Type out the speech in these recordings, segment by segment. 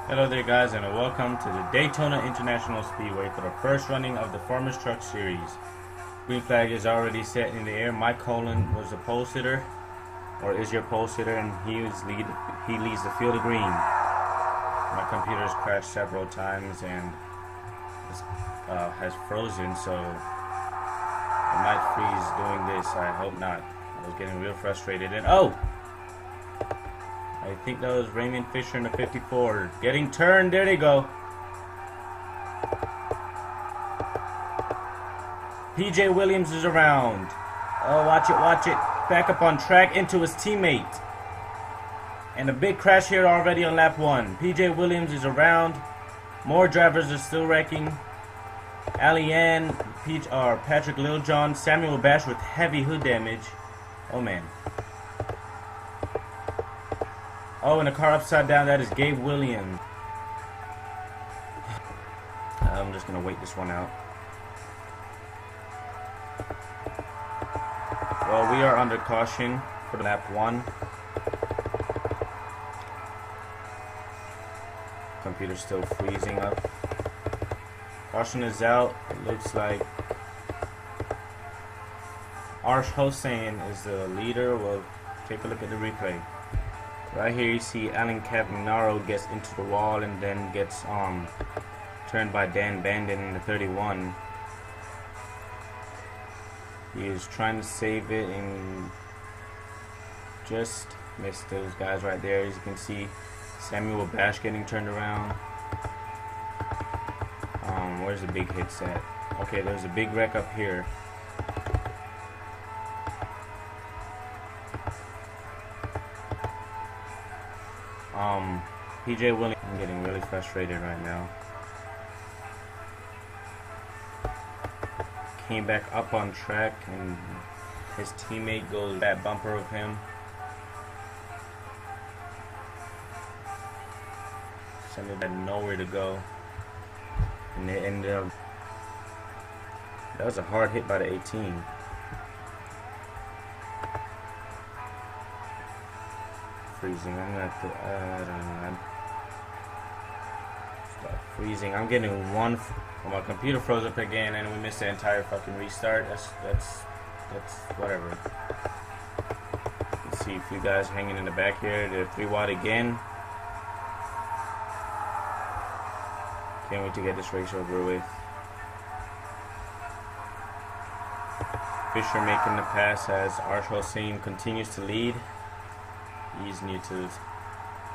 Hello there guys, and welcome to the Daytona International Speedway for the first running of the Farmers Truck Series. Green flag is already set in the air. Mike Colin was the pole sitter, or is your pole sitter, and he leads the field of green. My computer's crashed several times and has frozen, so I might freeze doing this. I hope not. I was getting real frustrated, and I think that was Raymond Fisher in the 54. Getting turned. There they go. PJ Williams is around. Oh, watch it, watch it. Back up on track into his teammate. And a big crash here already on lap 1. PJ Williams is around. More drivers are still wrecking. Ali Ann, Patrick Littlejohn, Samuel Bash with heavy hood damage. Oh man. Oh, and the car upside down, that is Gabe Williams. I'm just going to wait this one out. Well, we are under caution for lap 1. Computer's still freezing up. Caution is out. It looks like Arsh Hossein is the leader. We'll take a look at the replay. Right here you see Alan Cavagnaro gets into the wall and then gets turned by Dan Bandon in the 31. He is trying to save it and just missed those guys right there. As you can see, Samuel Bash getting turned around. Where's the big hits at? Okay, there's a big wreck up here. PJ Williams, I'm getting really frustrated right now. Came back up on track and his teammate goes that bumper of him. Somebody had nowhere to go. And they ended up, that was a hard hit by the 18. Freezing. I'm gonna have to, I don't know. Start freezing. I'm getting one. Well, my computer froze up again, and we missed the entire fucking restart. That's whatever. Let's see if you guys hanging in the back here. The 3 watt again. Can't wait to get this race over with. Fisher making the pass as Arsh Hossein continues to lead. He's new to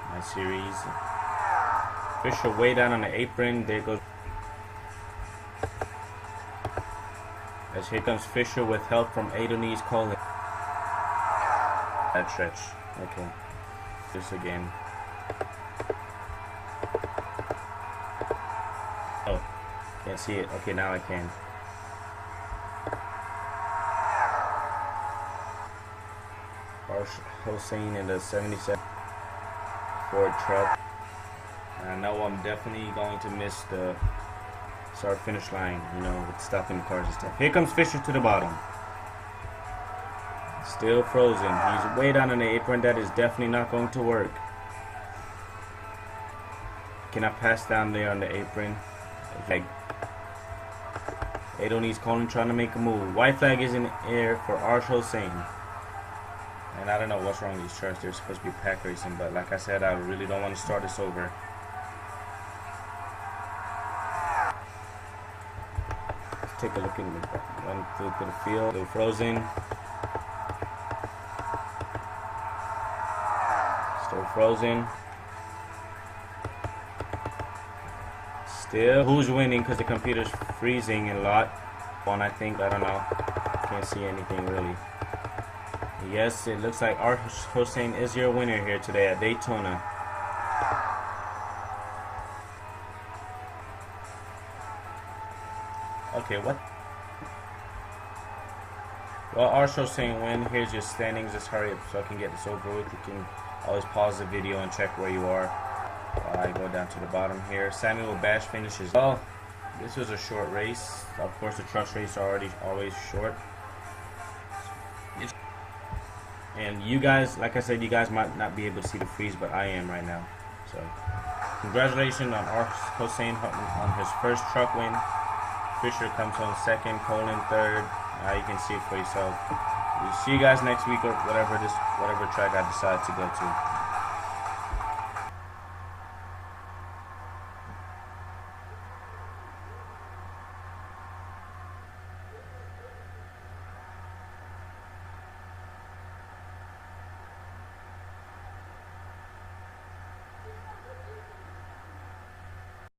my series. Fisher way down on the apron. There goes. As here comes Fisher with help from Adonis Colin. That stretch. Okay. This again. Oh, can't see it. Okay, now I can. Hossein in the 77 Ford truck. And I know I'm definitely going to miss the start finish line, you know, with stopping the cars and stuff. Here comes Fisher to the bottom. Still frozen. He's way down on the apron. That is definitely not going to work. Cannot pass down there on the apron. It's like Adonis Colin trying to make a move. White flag is in the air for Arsh Hossein. And I don't know what's wrong with these trucks. They're supposed to be pack racing, but like I said, I really don't want to start this over. Let's take a look in the run through the field. They're frozen. Still frozen. Still. Who's winning? Because the computer's freezing a lot. One, I think. I don't know. Can't see anything really. Yes, it looks like Arsh Hossein is your winner here today at Daytona. Okay, what? Well, Arsh Hossein win. Here's your standings. Just hurry up so I can get this over with. You can always pause the video and check where you are. I go down to the bottom here. Samuel Bash finishes. Well, this was a short race. Of course, the truck race are always short. And you guys, like I said, you guys might not be able to see the freeze, but I am right now. So Congratulations on Hossein on his first truck win. Fisher comes home second, Colin third. Now you can see it for yourself. We'll see you guys next week or whatever track I decide to go to.